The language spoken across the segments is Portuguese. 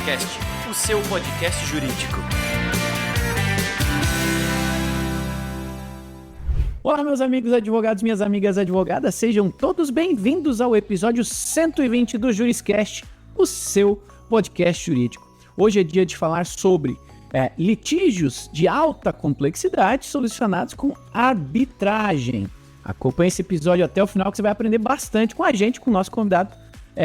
Juriscast, o seu podcast jurídico. Olá, meus amigos advogados, minhas amigas advogadas, sejam todos bem-vindos ao episódio 120 do Juriscast, o seu podcast jurídico. Hoje é dia de falar sobre litígios de alta complexidade solucionados com arbitragem. Acompanhe esse episódio até o final que você vai aprender bastante com a gente, com o nosso convidado,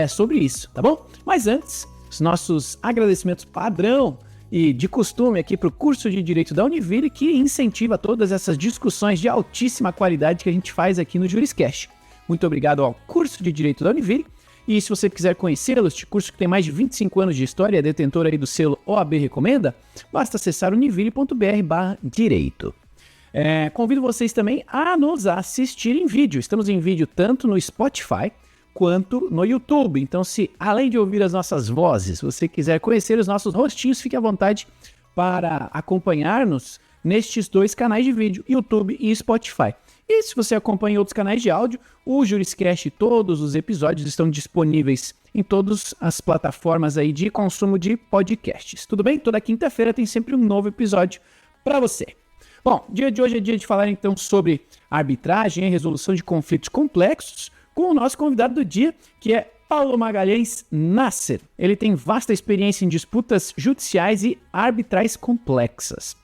sobre isso, tá bom? Mas antes, os nossos agradecimentos padrão e de costume aqui para o curso de Direito da Univille, que incentiva todas essas discussões de altíssima qualidade que a gente faz aqui no Juriscast. Muito obrigado ao curso de Direito da Univille. E se você quiser conhecê-lo, este curso que tem mais de 25 anos de história, é detentor aí do selo OAB Recomenda, basta acessar univille.br/direito. Convido vocês também a nos assistir em vídeo. Estamos em vídeo tanto no Spotify quanto no YouTube. Então, se além de ouvir as nossas vozes, você quiser conhecer os nossos rostinhos, fique à vontade para acompanhar-nos nestes dois canais de vídeo, YouTube e Spotify. E se você acompanha outros canais de áudio, o Juriscast e todos os episódios estão disponíveis em todas as plataformas aí de consumo de podcasts. Tudo bem? Toda quinta-feira tem sempre um novo episódio para você. Bom, dia de hoje é dia de falar então sobre arbitragem e resolução de conflitos complexos com o nosso convidado do dia, que é Paulo Magalhães Nasser. Ele tem vasta experiência em disputas judiciais e arbitrais complexas.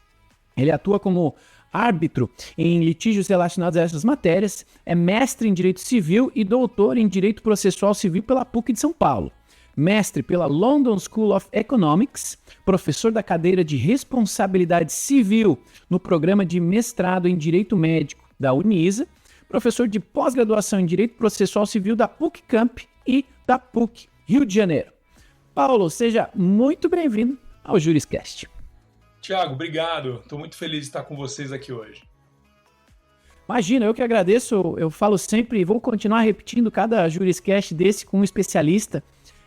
Ele atua como árbitro em litígios relacionados a essas matérias, é mestre em Direito Civil e doutor em Direito Processual Civil pela PUC de São Paulo, mestre pela London School of Economics, professor da cadeira de Responsabilidade Civil no programa de mestrado em Direito Médico da Unisa, professor de pós-graduação em Direito Processual Civil da PUC Camp e da PUC Rio de Janeiro. Paulo, seja muito bem-vindo ao Juriscast. Tiago, obrigado. Estou muito feliz de estar com vocês aqui hoje. Imagina, eu que agradeço. Eu falo sempre e vou continuar repetindo cada Juriscast desse com um especialista.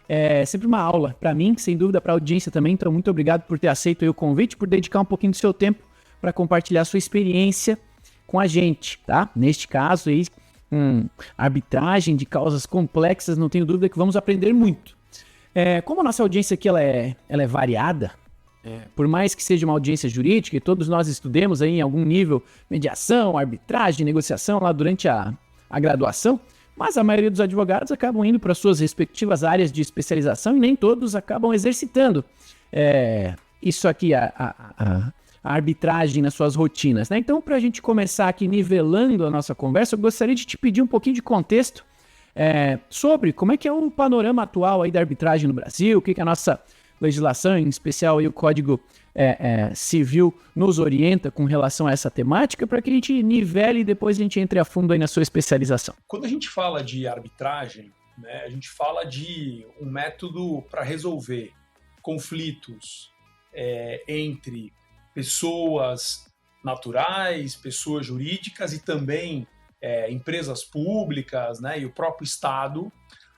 É sempre uma aula para mim, sem dúvida para a audiência também. Então, muito obrigado por ter aceito aí o convite, por dedicar um pouquinho do seu tempo para compartilhar a sua experiência com a gente, tá? Neste caso aí, arbitragem de causas complexas, não tenho dúvida que vamos aprender muito. Como a nossa audiência aqui ela é variada, por mais que seja uma audiência jurídica e todos nós estudemos aí em algum nível mediação, arbitragem, negociação lá durante a graduação, mas a maioria dos advogados acabam indo para suas respectivas áreas de especialização e nem todos acabam exercitando isso aqui, a arbitragem nas suas rotinas, né? Então, para a gente começar aqui nivelando a nossa conversa, eu gostaria de te pedir um pouquinho de contexto sobre como é que é o panorama atual aí da arbitragem no Brasil, o que a nossa legislação, em especial aí o Código Civil, nos orienta com relação a essa temática, para que a gente nivele e depois a gente entre a fundo aí na sua especialização. Quando a gente fala de arbitragem, né, a gente fala de um método para resolver conflitos entre pessoas naturais, pessoas jurídicas e também empresas públicas, né, e o próprio Estado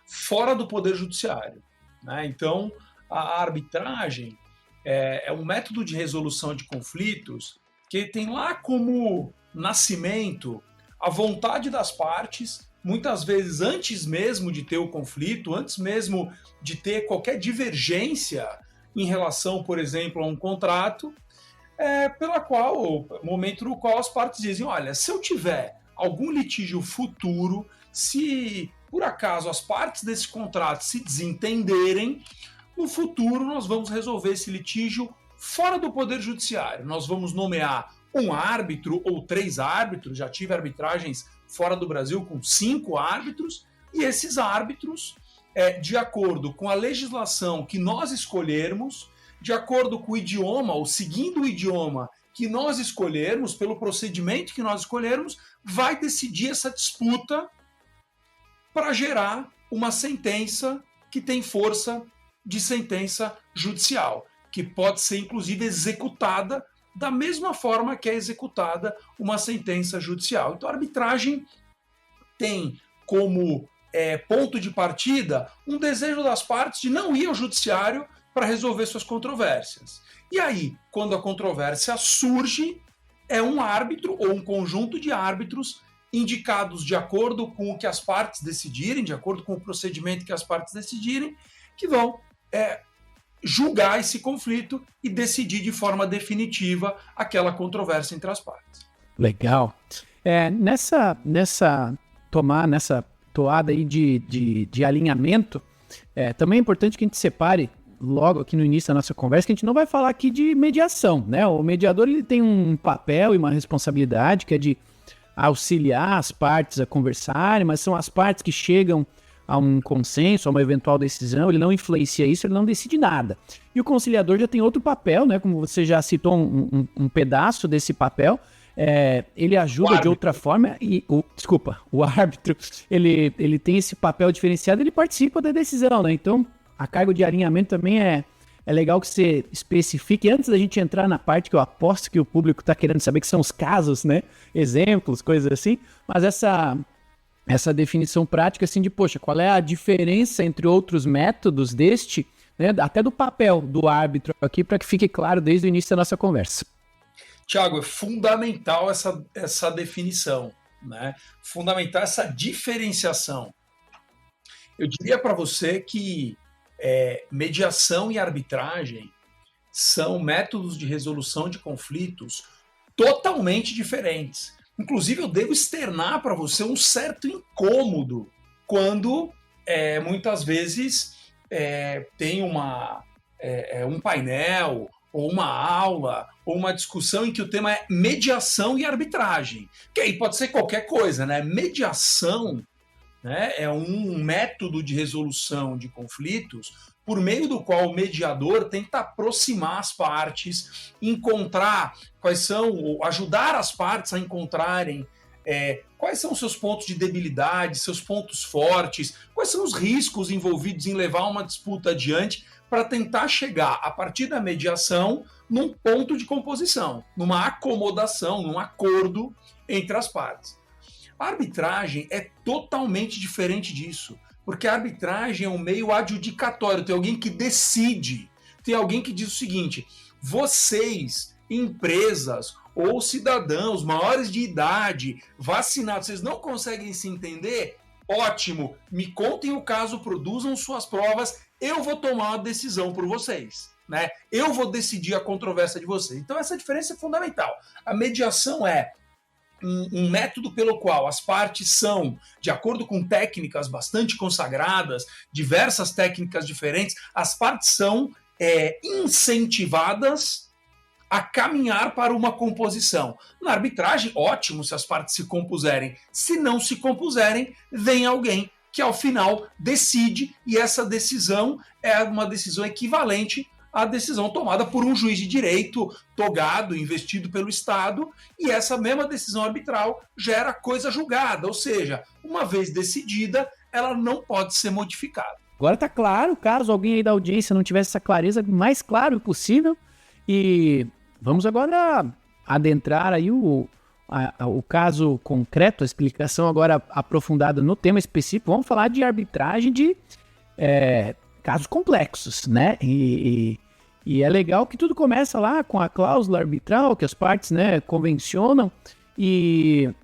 fora do Poder Judiciário, né? Então, a arbitragem é um método de resolução de conflitos que tem lá como nascimento a vontade das partes, muitas vezes antes mesmo de ter o conflito, antes mesmo de ter qualquer divergência em relação, por exemplo, a um contrato, momento no qual as partes dizem, olha, se eu tiver algum litígio futuro, se por acaso as partes desse contrato se desentenderem, no futuro nós vamos resolver esse litígio fora do Poder Judiciário. Nós vamos nomear um árbitro ou 3 árbitros, já tive arbitragens fora do Brasil com 5 árbitros, e esses árbitros, de acordo com a legislação que nós escolhermos, de acordo com o idioma, ou seguindo o idioma que nós escolhermos, pelo procedimento que nós escolhermos, vai decidir essa disputa para gerar uma sentença que tem força de sentença judicial, que pode ser, inclusive, executada da mesma forma que é executada uma sentença judicial. Então, a arbitragem tem como ponto de partida um desejo das partes de não ir ao judiciário para resolver suas controvérsias. E aí, quando a controvérsia surge, é um árbitro ou um conjunto de árbitros indicados de acordo com o que as partes decidirem, de acordo com o procedimento que as partes decidirem, que vão julgar esse conflito e decidir de forma definitiva aquela controvérsia entre as partes. Legal. Nessa toada aí de alinhamento, também é importante que a gente separe logo aqui no início da nossa conversa, que a gente não vai falar aqui de mediação, né? O mediador, ele tem um papel e uma responsabilidade que é de auxiliar as partes a conversarem, mas são as partes que chegam a um consenso, a uma eventual decisão, ele não influencia isso, ele não decide nada. E o conciliador já tem outro papel, né? Como você já citou um pedaço desse papel, ele ajuda de outra forma e o árbitro, ele tem esse papel diferenciado, ele participa da decisão, né? Então, a cargo de alinhamento também é legal que você especifique, antes da gente entrar na parte que eu aposto que o público está querendo saber, que são os casos, né? Exemplos, coisas assim, mas essa definição prática, assim, de, poxa, qual é a diferença entre outros métodos deste, né? Até do papel do árbitro aqui, para que fique claro desde o início da nossa conversa. Tiago, é fundamental essa definição, né? Fundamental essa diferenciação. Eu diria para você que mediação e arbitragem são métodos de resolução de conflitos totalmente diferentes. Inclusive, eu devo externar para você um certo incômodo quando muitas vezes tem um painel ou uma aula, ou uma discussão em que o tema é mediação e arbitragem. Que aí pode ser qualquer coisa, né? Mediação, né, é um método de resolução de conflitos por meio do qual o mediador tenta aproximar as partes, encontrar ou ajudar as partes a encontrarem quais são os seus pontos de debilidade, seus pontos fortes, quais são os riscos envolvidos em levar uma disputa adiante, para tentar chegar, a partir da mediação, num ponto de composição, numa acomodação, num acordo entre as partes. A arbitragem é totalmente diferente disso, porque a arbitragem é um meio adjudicatório, tem alguém que decide, tem alguém que diz o seguinte: vocês, empresas ou cidadãos maiores de idade, vacinados, vocês não conseguem se entender? Ótimo, me contem o caso, produzam suas provas, eu vou tomar uma decisão por vocês, né? Eu vou decidir a controvérsia de vocês. Então essa diferença é fundamental. A mediação é um método pelo qual as partes são, de acordo com técnicas bastante consagradas, diversas técnicas diferentes, as partes são incentivadas a caminhar para uma composição. Na arbitragem, ótimo se as partes se compuserem. Se não se compuserem, vem alguém que ao final decide, e essa decisão é uma decisão equivalente à decisão tomada por um juiz de direito togado, investido pelo Estado, e essa mesma decisão arbitral gera coisa julgada, ou seja, uma vez decidida, ela não pode ser modificada. Agora tá claro, caso alguém aí da audiência não tivesse essa clareza, mais claro possível, e vamos agora adentrar aí o caso concreto, a explicação agora aprofundada no tema específico. Vamos falar de arbitragem de casos complexos, né? E é legal que tudo começa lá com a cláusula arbitral, que as partes, né, convencionam, e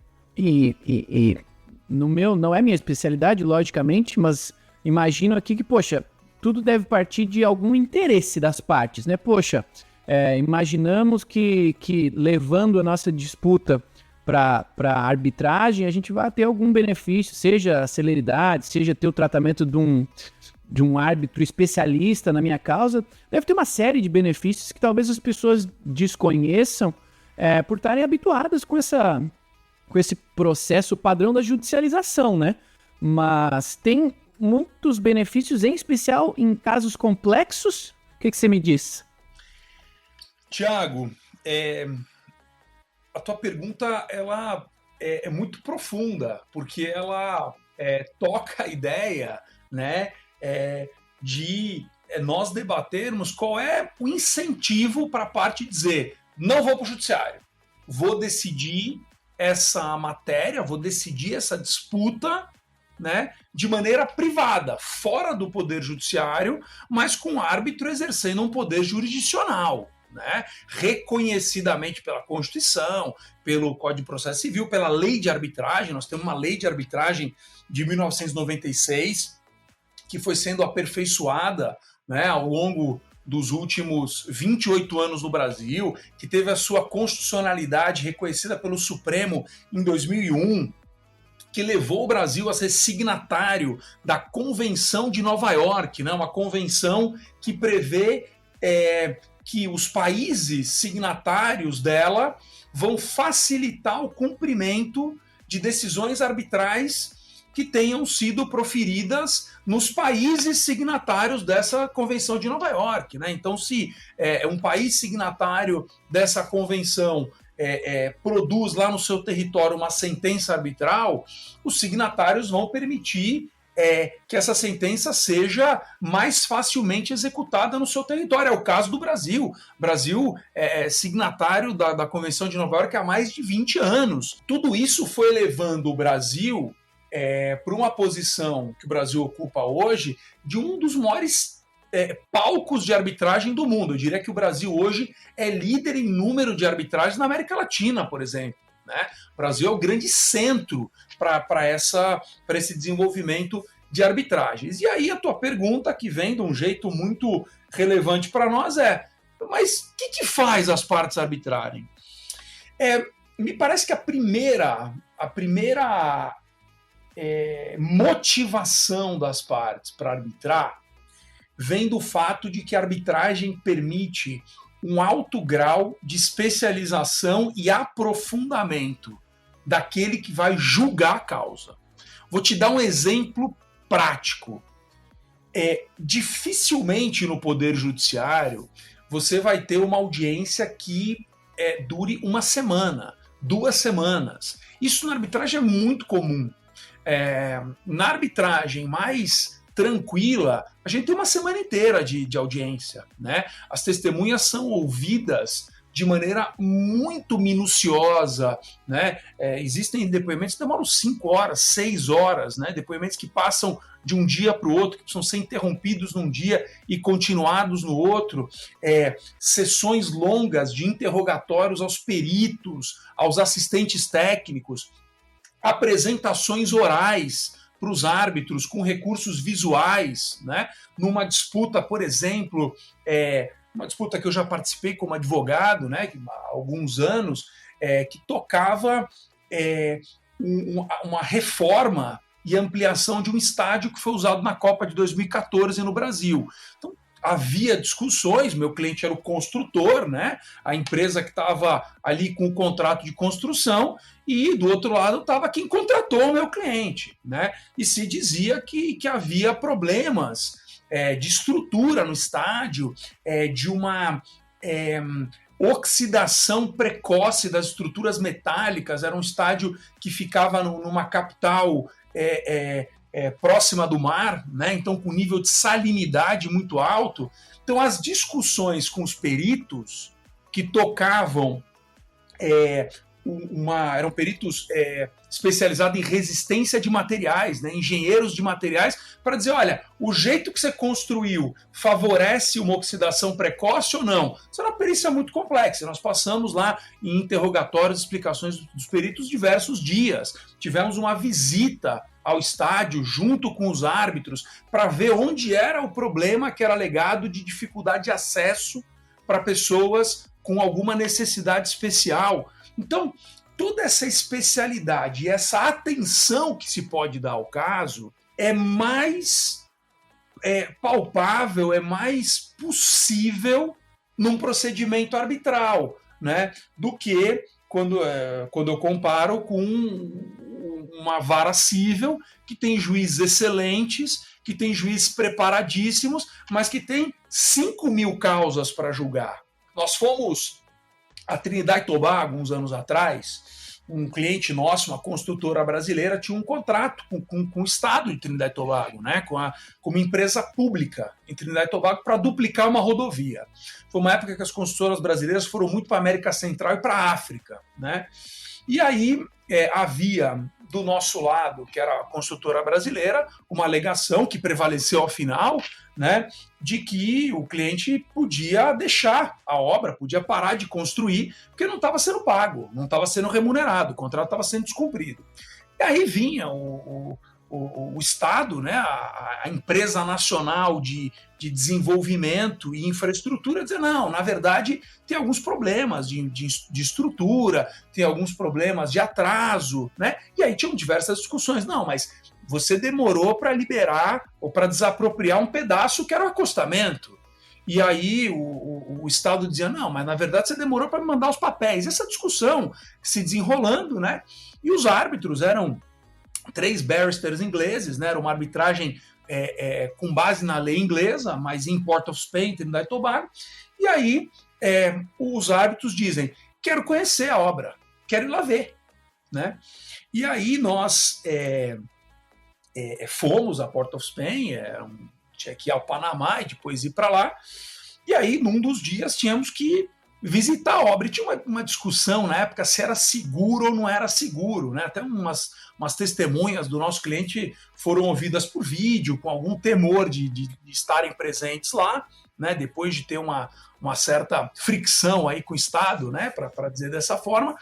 não é minha especialidade, logicamente, mas imagino aqui que, poxa, tudo deve partir de algum interesse das partes, né? Poxa, imaginamos que levando a nossa disputa para a arbitragem, a gente vai ter algum benefício, seja a celeridade, seja ter o tratamento de um árbitro especialista na minha causa. Deve ter uma série de benefícios que talvez as pessoas desconheçam por estarem habituadas com esse processo padrão da judicialização, né? Mas tem muitos benefícios, em especial em casos complexos. O que você me diz? Tiago, a tua pergunta ela é muito profunda, porque ela toca a ideia, né, de nós debatermos qual é o incentivo para a parte dizer: não vou para o judiciário, vou decidir essa matéria, vou decidir essa disputa, né, de maneira privada, fora do poder judiciário, mas com o árbitro exercendo um poder jurisdicional, né, reconhecidamente pela Constituição, pelo Código de Processo Civil, pela Lei de Arbitragem. Nós temos uma Lei de Arbitragem de 1996 que foi sendo aperfeiçoada, né, ao longo dos últimos 28 anos no Brasil, que teve a sua constitucionalidade reconhecida pelo Supremo em 2001, que levou o Brasil a ser signatário da Convenção de Nova York, né? Uma convenção que prevê que os países signatários dela vão facilitar o cumprimento de decisões arbitrais que tenham sido proferidas nos países signatários dessa Convenção de Nova York, né? Então, se um país signatário dessa convenção produz lá no seu território uma sentença arbitral, os signatários vão permitir que essa sentença seja mais facilmente executada no seu território. É o caso do Brasil. O Brasil é signatário da Convenção de Nova York há mais de 20 anos. Tudo isso foi levando o Brasil para uma posição que o Brasil ocupa hoje de um dos maiores palcos de arbitragem do mundo. Eu diria que o Brasil hoje é líder em número de arbitragens na América Latina, por exemplo, né? O Brasil é o grande centro para esse desenvolvimento de arbitragens. E aí a tua pergunta, que vem de um jeito muito relevante para nós, mas o que faz as partes arbitrarem? Me parece que a primeira motivação das partes para arbitrar vem do fato de que a arbitragem permite um alto grau de especialização e aprofundamento daquele que vai julgar a causa. Vou te dar um exemplo prático. Dificilmente no Poder Judiciário você vai ter uma audiência que dure uma semana, 2 semanas. Isso na arbitragem é muito comum. Na arbitragem mais tranquila, a gente tem uma semana inteira de audiência, né? As testemunhas são ouvidas de maneira muito minuciosa, né? Existem depoimentos que demoram 5 horas, 6 horas, né? Depoimentos que passam de um dia para o outro, que precisam ser interrompidos num dia e continuados no outro, sessões longas de interrogatórios aos peritos, aos assistentes técnicos, apresentações orais para os árbitros com recursos visuais, né? Numa disputa, por exemplo, uma disputa que eu já participei como advogado, né, há alguns anos, que tocava uma reforma e ampliação de um estádio que foi usado na Copa de 2014 no Brasil. Então, havia discussões, meu cliente era o construtor, né, a empresa que estava ali com o contrato de construção, e do outro lado estava quem contratou o meu cliente, né, e se dizia que havia problemas de estrutura no estádio, de uma oxidação precoce das estruturas metálicas. Era um estádio que ficava numa capital próxima do mar, né? Então com nível de salinidade muito alto. Então as discussões com os peritos que tocavam eram peritos especializados em resistência de materiais, né, engenheiros de materiais, para dizer, olha, o jeito que você construiu favorece uma oxidação precoce ou não? Isso é uma perícia muito complexa. Nós passamos lá em interrogatórios, explicações dos peritos diversos dias. Tivemos uma visita ao estádio junto com os árbitros para ver onde era o problema que era alegado de dificuldade de acesso para pessoas com alguma necessidade especial. Então, toda essa especialidade e essa atenção que se pode dar ao caso é mais palpável, é mais possível num procedimento arbitral, né, do que quando eu comparo com uma vara civil que tem juízes excelentes, que tem juízes preparadíssimos, mas que tem 5.000 causas para julgar. Nós fomos a Trinidad e Tobago, uns anos atrás, um cliente nosso, uma construtora brasileira, tinha um contrato com o Estado de Trinidad e Tobago, né, com uma empresa pública em Trinidad e Tobago para duplicar uma rodovia. Foi uma época que as construtoras brasileiras foram muito para a América Central e para a África, né? E aí havia do nosso lado, que era a construtora brasileira, uma alegação que prevaleceu ao final, né, de que o cliente podia deixar a obra, podia parar de construir, porque não estava sendo pago, não estava sendo remunerado, o contrato estava sendo descumprido. E aí vinha o o Estado, né, a empresa nacional de desenvolvimento e infraestrutura, dizer, não, na verdade tem alguns problemas de estrutura, tem alguns problemas de atraso, né? E aí tinham diversas discussões. Não, mas você demorou para liberar ou para desapropriar um pedaço que era o acostamento. E aí o Estado dizia, não, mas na verdade você demorou para me mandar os papéis. Essa discussão se desenrolando, né? E os árbitros eram 3 barristers ingleses, né? Era uma arbitragem com base na lei inglesa, mas em Port of Spain, Trinidad e Tobago. E aí os árbitros dizem, quero conhecer a obra, quero ir lá ver, né? E aí nós fomos a Port of Spain, tinha que ir ao Panamá e depois ir para lá. E aí, num dos dias, tínhamos que visitar a obra. E tinha uma discussão na época se era seguro ou não era seguro, né? Até umas testemunhas do nosso cliente foram ouvidas por vídeo, com algum temor de estarem presentes lá, né? Depois de ter uma certa fricção aí com o Estado, né? Para dizer dessa forma.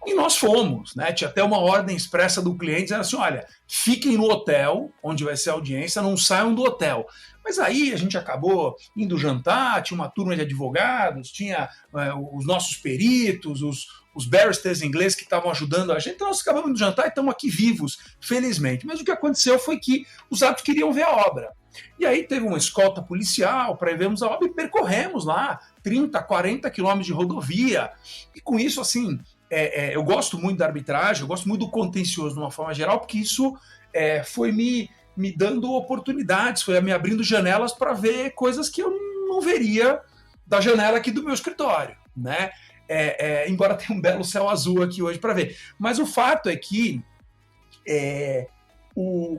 E nós fomos, né? Tinha até uma ordem expressa do cliente dizendo assim, olha, fiquem no hotel, onde vai ser a audiência, não saiam do hotel. Mas aí a gente acabou indo jantar, tinha uma turma de advogados, tinha os nossos peritos, os barristers ingleses que estavam ajudando a gente, então nós acabamos indo jantar e estamos aqui vivos, felizmente. Mas o que aconteceu foi que os árbitros queriam ver a obra. E aí teve uma escolta policial para vermos a obra e percorremos lá 30, 40 quilômetros de rodovia. E com isso, assim, eu gosto muito da arbitragem, eu gosto muito do contencioso de uma forma geral, porque isso foi me dando oportunidades, foi me abrindo janelas para ver coisas que eu não veria da janela aqui do meu escritório, né? Embora tenha um belo céu azul aqui hoje para ver. Mas o fato é que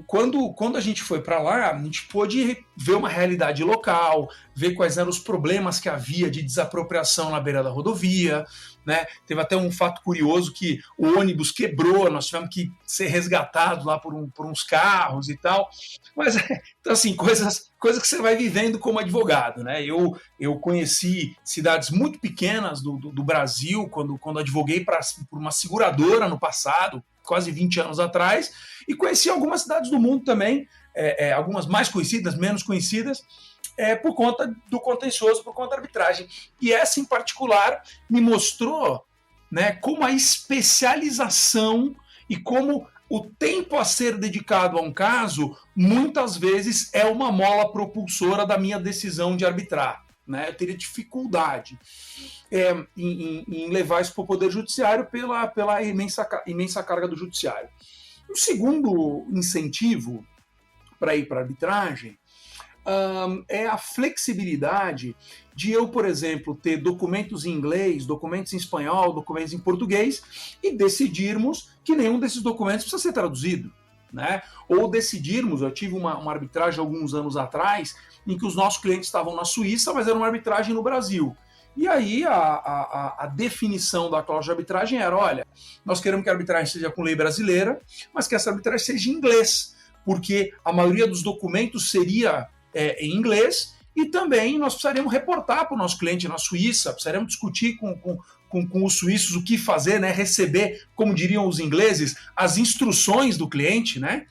quando a gente foi para lá, a gente pôde ver uma realidade local, ver quais eram os problemas que havia de desapropriação na beira da rodovia, né? Teve até um fato curioso que o ônibus quebrou, nós tivemos que ser resgatados lá por uns carros e tal. Mas, então, assim, coisas que você vai vivendo como advogado, né? Eu conheci cidades muito pequenas do Brasil, quando advoguei por uma seguradora no passado, quase 20 anos atrás, e conheci algumas cidades do mundo também, algumas mais conhecidas, menos conhecidas, por conta do contencioso, por conta da arbitragem. E essa, em particular, me mostrou, né, como a especialização e como o tempo a ser dedicado a um caso, muitas vezes, é uma mola propulsora da minha decisão de arbitrar. Né? Eu teria dificuldade em levar isso para o Poder Judiciário pela imensa carga do Judiciário. O segundo incentivo para ir para a arbitragem é a flexibilidade de eu, por exemplo, ter documentos em inglês, documentos em espanhol, documentos em português e decidirmos que nenhum desses documentos precisa ser traduzido. Né? Ou decidirmos, eu tive uma arbitragem alguns anos atrás, em que os nossos clientes estavam na Suíça, mas era uma arbitragem no Brasil. E aí a definição da cláusula de arbitragem era, olha, nós queremos que a arbitragem seja com lei brasileira, mas que essa arbitragem seja em inglês, porque a maioria dos documentos seria em inglês, e também nós precisaríamos reportar para o nosso cliente na Suíça, precisaríamos discutir com os suíços o que fazer, né? Receber, como diriam os ingleses, as instruções do cliente, né?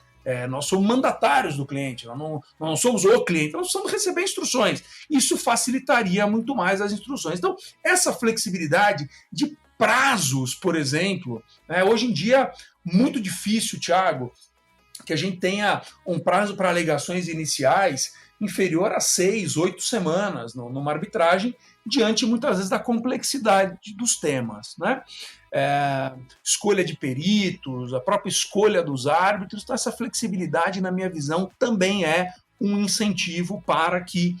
Nós somos mandatários do cliente, nós não somos o cliente, nós precisamos receber instruções. Isso facilitaria muito mais as instruções. Então, essa flexibilidade de prazos, por exemplo, né? Hoje em dia, muito difícil, Thiago, que a gente tenha um prazo para alegações iniciais inferior a 6, 8 semanas numa arbitragem, diante muitas vezes da complexidade dos temas, né? Escolha de peritos, a própria escolha dos árbitros, então essa flexibilidade, na minha visão, também é um incentivo para que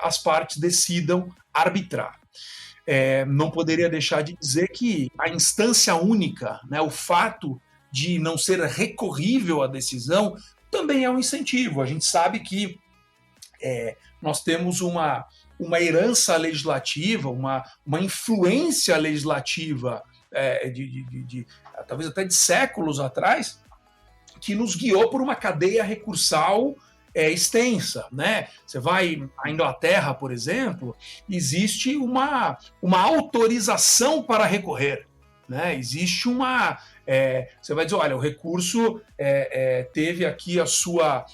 as partes decidam arbitrar. Não poderia deixar de dizer que a instância única, né, o fato de não ser recorrível a decisão, também é um incentivo. A gente sabe que nós temos uma herança legislativa, uma influência legislativa talvez até de séculos atrás, que nos guiou por uma cadeia recursal extensa, né? Você vai à Inglaterra, por exemplo, existe uma autorização para recorrer, né? Existe uma... você vai dizer, olha, o recurso teve aqui a sua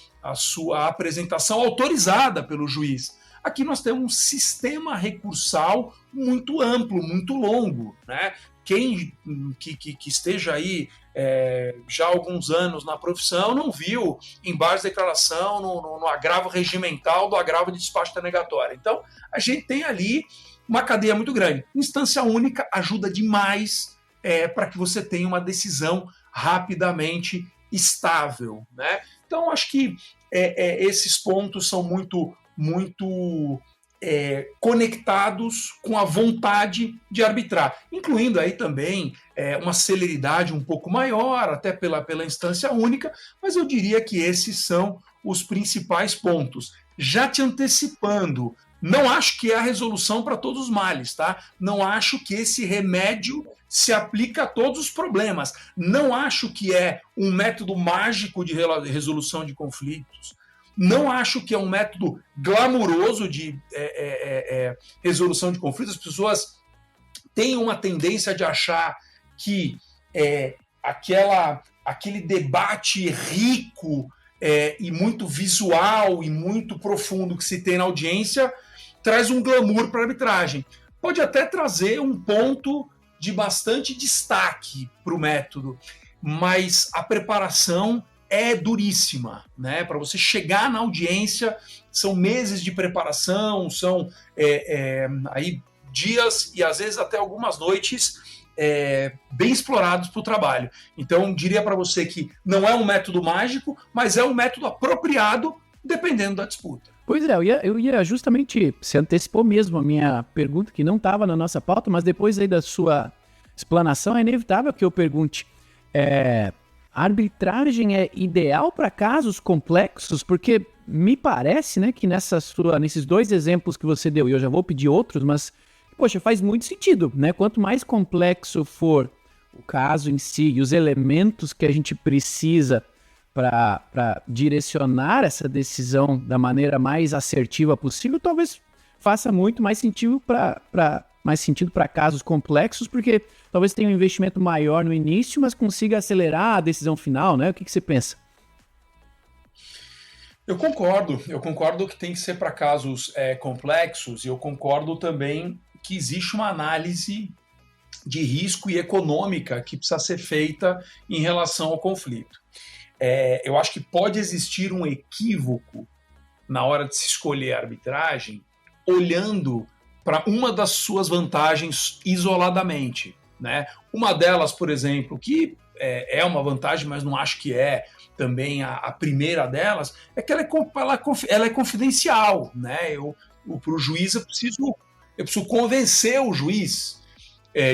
apresentação autorizada pelo juiz. Aqui nós temos um sistema recursal muito amplo, muito longo, né? Quem que esteja aí já há alguns anos na profissão não viu embaixo de declaração no agravo regimental do agravo de despacho denegatório. Então, a gente tem ali uma cadeia muito grande. Instância única ajuda demais para que você tenha uma decisão rapidamente estável, né? Então, acho que esses pontos são muito conectados com a vontade de arbitrar, incluindo aí também uma celeridade um pouco maior, até pela instância única, mas eu diria que esses são os principais pontos. Já te antecipando, não acho que é a resolução para todos os males, tá? Não acho que esse remédio se aplica a todos os problemas. Não acho que é um método mágico de resolução de conflitos. Não acho que é um método glamuroso de resolução de conflitos. As pessoas têm uma tendência de achar que aquele debate rico e muito visual e muito profundo que se tem na audiência traz um glamour para a arbitragem. Pode até trazer um ponto de bastante destaque para o método, mas a preparação é duríssima, né? Para você chegar na audiência, são meses de preparação, são aí dias e às vezes até algumas noites bem explorados para o trabalho. Então, diria para você que não é um método mágico, mas é um método apropriado dependendo da disputa. Pois é, eu ia justamente, você antecipou mesmo a minha pergunta, que não estava na nossa pauta, mas depois aí da sua explanação é inevitável que eu pergunte, a arbitragem é ideal para casos complexos? Porque me parece, né, que nesses dois exemplos que você deu, e eu já vou pedir outros, mas, poxa, faz muito sentido, né? Quanto mais complexo for o caso em si e os elementos que a gente precisa para direcionar essa decisão da maneira mais assertiva possível, talvez faça muito mais sentido para casos complexos, porque talvez tenha um investimento maior no início, mas consiga acelerar a decisão final, né? O que você pensa? Eu concordo que tem que ser para casos complexos, e eu concordo também que existe uma análise de risco e econômica que precisa ser feita em relação ao conflito. Eu acho que pode existir um equívoco na hora de se escolher a arbitragem, olhando para uma das suas vantagens isoladamente, né? Uma delas, por exemplo, que é uma vantagem, mas não acho que é também a primeira delas, é que ela é confidencial, né? Para o juiz eu preciso convencer o juiz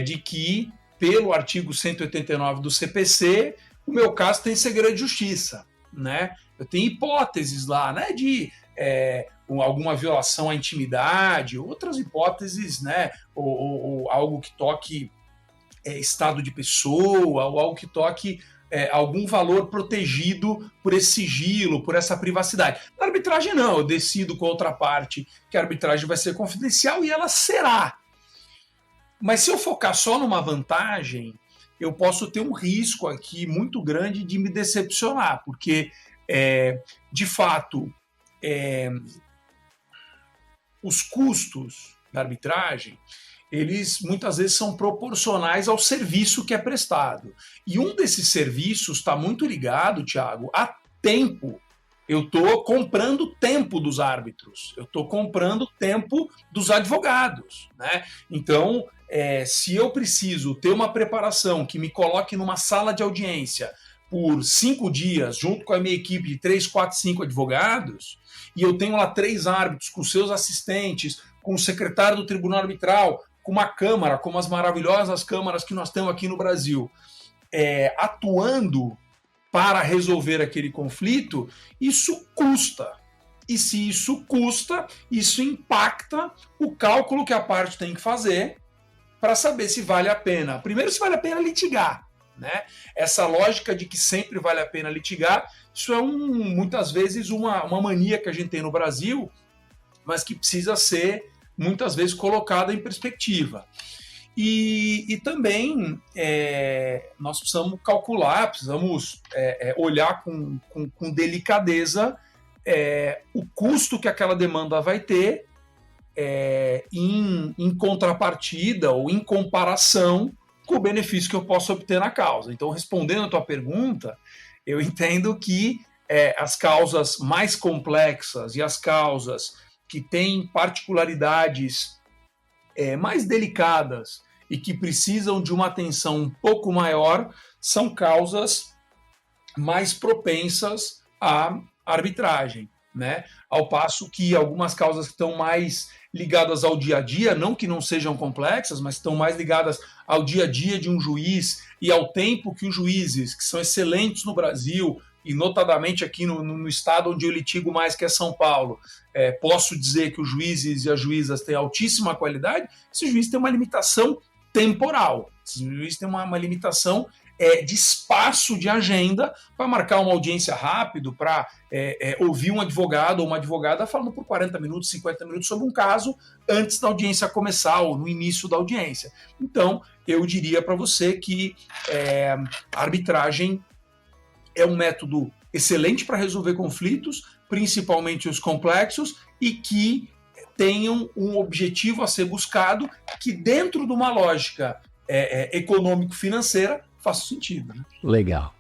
de que, pelo artigo 189 do CPC, o meu caso tem segredo de justiça, né? Eu tenho hipóteses lá, né, de alguma violação à intimidade, outras hipóteses, né, ou algo que toque estado de pessoa, ou algo que toque algum valor protegido por esse sigilo, por essa privacidade. Na arbitragem não, eu decido com a outra parte que a arbitragem vai ser confidencial e ela será. Mas se eu focar só numa vantagem, eu posso ter um risco aqui muito grande de me decepcionar, porque, de fato, os custos da arbitragem, eles muitas vezes são proporcionais ao serviço que é prestado. E um desses serviços está muito ligado, Thiago, a tempo. Eu estou comprando tempo dos árbitros, eu estou comprando tempo dos advogados, né? Então, se eu preciso ter uma preparação que me coloque numa sala de audiência por 5 dias, junto com a minha equipe de 3, 4, 5 advogados, e eu tenho lá 3 árbitros com seus assistentes, com o secretário do tribunal arbitral, com uma câmara, como as maravilhosas câmaras que nós temos aqui no Brasil, atuando para resolver aquele conflito, isso custa. E se isso custa, isso impacta o cálculo que a parte tem que fazer para saber se vale a pena. Primeiro, se vale a pena litigar, né? Essa lógica de que sempre vale a pena litigar, isso é muitas vezes uma mania que a gente tem no Brasil, mas que precisa ser muitas vezes colocada em perspectiva. E também nós precisamos calcular, precisamos olhar com delicadeza o custo que aquela demanda vai ter em contrapartida ou em comparação com o benefício que eu posso obter na causa. Então, respondendo a tua pergunta, eu entendo que as causas mais complexas e as causas que têm particularidades mais delicadas e que precisam de uma atenção um pouco maior são causas mais propensas à arbitragem, né? Ao passo que algumas causas que estão mais ligadas ao dia a dia, não que não sejam complexas, mas estão mais ligadas ao dia a dia de um juiz e ao tempo que os juízes, que são excelentes no Brasil, e notadamente aqui no estado onde eu litigo mais, que é São Paulo, posso dizer que os juízes e as juízas têm altíssima qualidade. Esse juiz tem uma limitação temporal, esse juiz tem uma limitação de espaço de agenda para marcar uma audiência rápido, para ouvir um advogado ou uma advogada falando por 40 minutos, 50 minutos sobre um caso antes da audiência começar ou no início da audiência. Então, eu diria para você que a arbitragem é um método excelente para resolver conflitos, principalmente os complexos, e que tenham um objetivo a ser buscado que dentro de uma lógica econômico-financeira faça sentido. Né? Legal.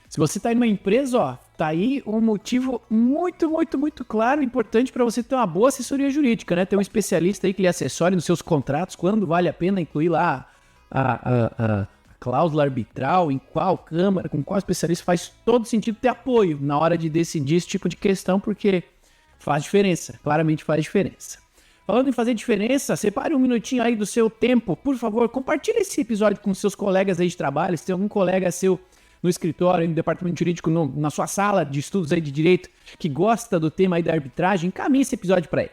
Se você está em uma empresa, ó, tá aí um motivo muito, muito, muito claro e importante para você ter uma boa assessoria jurídica, né? Ter um especialista aí que lhe assessore nos seus contratos, quando vale a pena incluir lá a cláusula arbitral, em qual câmara, com qual especialista, faz todo sentido ter apoio na hora de decidir esse tipo de questão, porque faz diferença, claramente faz diferença. Falando em fazer diferença, separe um minutinho aí do seu tempo, por favor, compartilhe esse episódio com seus colegas aí de trabalho, se tem algum colega seu no escritório, no departamento jurídico, na sua sala de estudos aí de direito, que gosta do tema aí da arbitragem, encaminhe esse episódio para ele.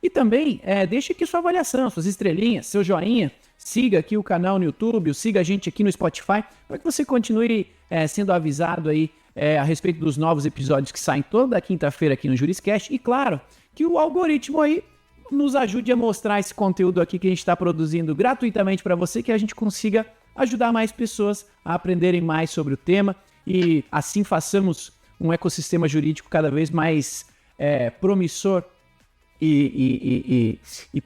E também, deixe aqui sua avaliação, suas estrelinhas, seu joinha, siga aqui o canal no YouTube, siga a gente aqui no Spotify, para que você continue sendo avisado aí a respeito dos novos episódios que saem toda quinta-feira aqui no Juriscast. E claro, que o algoritmo aí nos ajude a mostrar esse conteúdo aqui que a gente está produzindo gratuitamente para você, que a gente consiga ajudar mais pessoas a aprenderem mais sobre o tema e assim façamos um ecossistema jurídico cada vez mais promissor e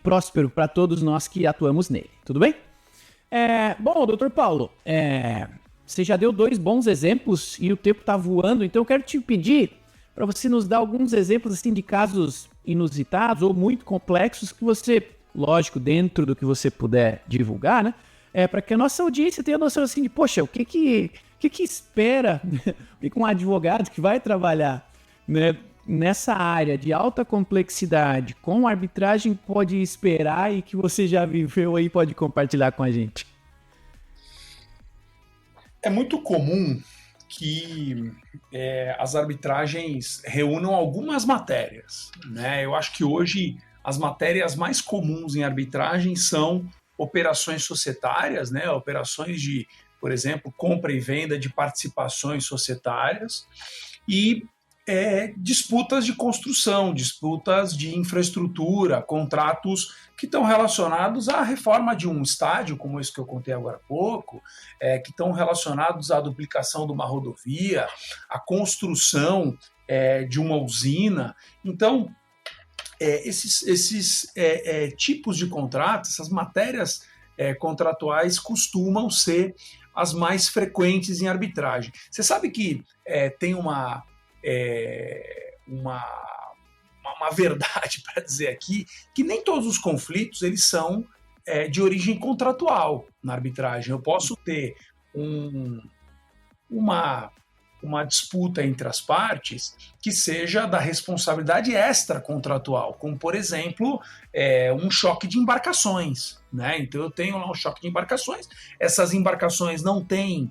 próspero para todos nós que atuamos nele. Tudo bem? Bom, doutor Paulo, você já deu 2 bons exemplos e o tempo está voando, então eu quero te pedir para você nos dar alguns exemplos assim, de casos inusitados ou muito complexos que você, lógico, dentro do que você puder divulgar, né? Para que a nossa audiência tenha a noção assim de, poxa, o que espera o que um advogado que vai trabalhar, né, nessa área de alta complexidade com arbitragem pode esperar e que você já viveu aí, pode compartilhar com a gente. É muito comum que as arbitragens reúnam algumas matérias, né? Eu acho que hoje as matérias mais comuns em arbitragem são operações societárias, né? Operações de, por exemplo, compra e venda de participações societárias e disputas de construção, disputas de infraestrutura, contratos que estão relacionados à reforma de um estádio, como esse que eu contei agora há pouco, que estão relacionados à duplicação de uma rodovia, à construção de uma usina. Então, esses tipos de contratos, essas matérias contratuais costumam ser as mais frequentes em arbitragem. Você sabe que tem uma verdade para dizer aqui, que nem todos os conflitos eles são de origem contratual na arbitragem. Eu posso ter uma disputa entre as partes que seja da responsabilidade extracontratual, como, por exemplo, um choque de embarcações, né? Então, eu tenho lá um choque de embarcações, essas embarcações não têm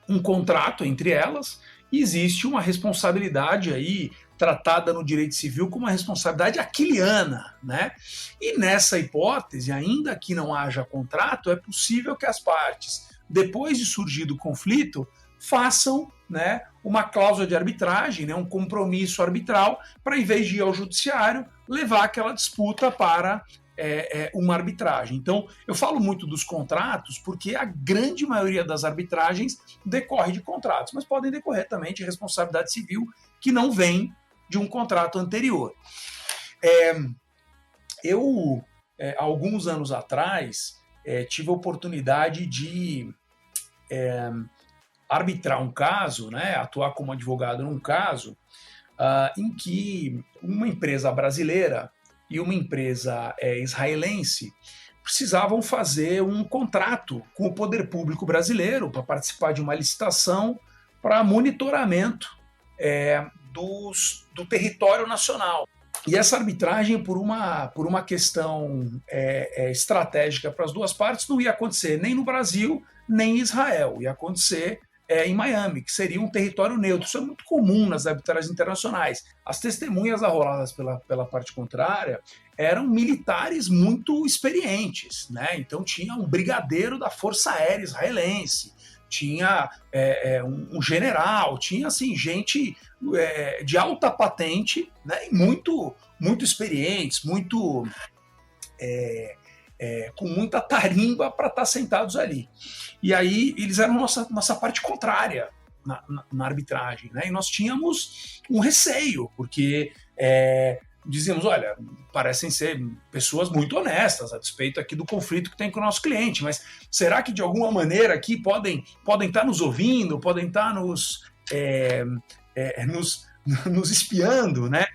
um contrato entre elas, e existe uma responsabilidade aí tratada no direito civil como uma responsabilidade aquiliana, né? E nessa hipótese, ainda que não haja contrato, é possível que as partes, depois de surgido o conflito, façam, né, uma cláusula de arbitragem, né, um compromisso arbitral, para, em vez de ir ao judiciário, levar aquela disputa para uma arbitragem. Então, eu falo muito dos contratos porque a grande maioria das arbitragens decorre de contratos, mas podem decorrer também de responsabilidade civil que não vem de um contrato anterior. Eu, alguns anos atrás, tive a oportunidade de arbitrar um caso, né, atuar como advogado num caso em que uma empresa brasileira e uma empresa israelense precisavam fazer um contrato com o poder público brasileiro para participar de uma licitação para monitoramento do território nacional. E essa arbitragem, por uma questão estratégica para as duas partes, não ia acontecer nem no Brasil, nem em Israel. Ia acontecer em Miami, que seria um território neutro. Isso é muito comum nas arbitragens internacionais. As testemunhas arroladas pela parte contrária eram militares muito experientes, né? Então tinha um brigadeiro da Força Aérea Israelense, tinha um general, tinha assim, gente de alta patente, né? E muito experientes, com muita tarimba para estar sentados ali. E aí eles eram nossa parte contrária na arbitragem, né? E nós tínhamos um receio, porque dizíamos, olha, parecem ser pessoas muito honestas a despeito aqui do conflito que tem com o nosso cliente, mas será que de alguma maneira aqui podem estar nos ouvindo, podem estar nos espiando, né?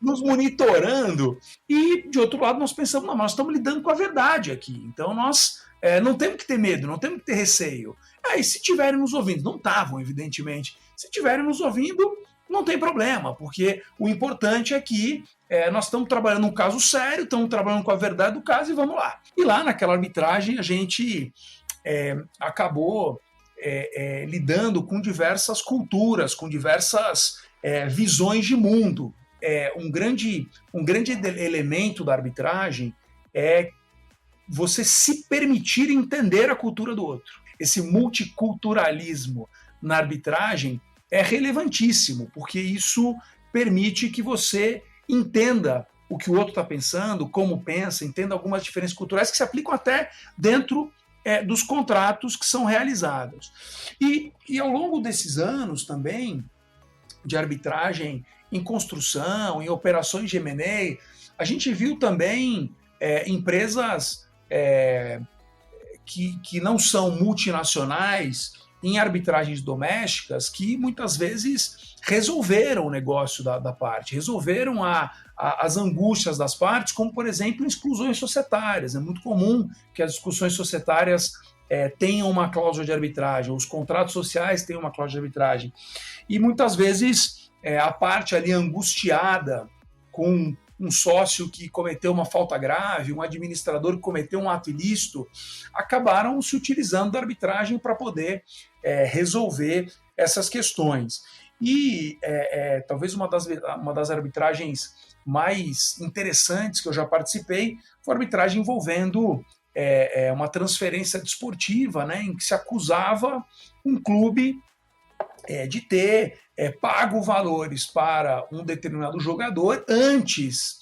Nos monitorando, e de outro lado nós pensamos, não, nós estamos lidando com a verdade aqui, então nós não temos que ter medo, não temos que ter receio. E se estiverem nos ouvindo, não estavam, evidentemente, se estiverem nos ouvindo, não tem problema, porque o importante é que nós estamos trabalhando um caso sério, estamos trabalhando com a verdade do caso e vamos lá. E lá naquela arbitragem a gente acabou lidando com diversas culturas, com diversas visões de mundo. Um grande elemento da arbitragem é você se permitir entender a cultura do outro. Esse multiculturalismo na arbitragem é relevantíssimo, porque isso permite que você entenda o que o outro está pensando, como pensa, entenda algumas diferenças culturais que se aplicam até dentro dos contratos que são realizados. E ao longo desses anos também de arbitragem em construção, em operações de M&A, a gente viu também empresas que não são multinacionais em arbitragens domésticas que muitas vezes resolveram o negócio da parte, resolveram as angústias das partes, como, por exemplo, exclusões societárias. É muito comum que as discussões societárias tenham uma cláusula de arbitragem, os contratos sociais tenham uma cláusula de arbitragem. E muitas vezes a parte ali angustiada com um sócio que cometeu uma falta grave, um administrador que cometeu um ato ilícito, acabaram se utilizando da arbitragem para poder resolver essas questões. E talvez uma das arbitragens mais interessantes que eu já participei foi a arbitragem envolvendo uma transferência desportiva, né, em que se acusava um clube de ter pago valores para um determinado jogador antes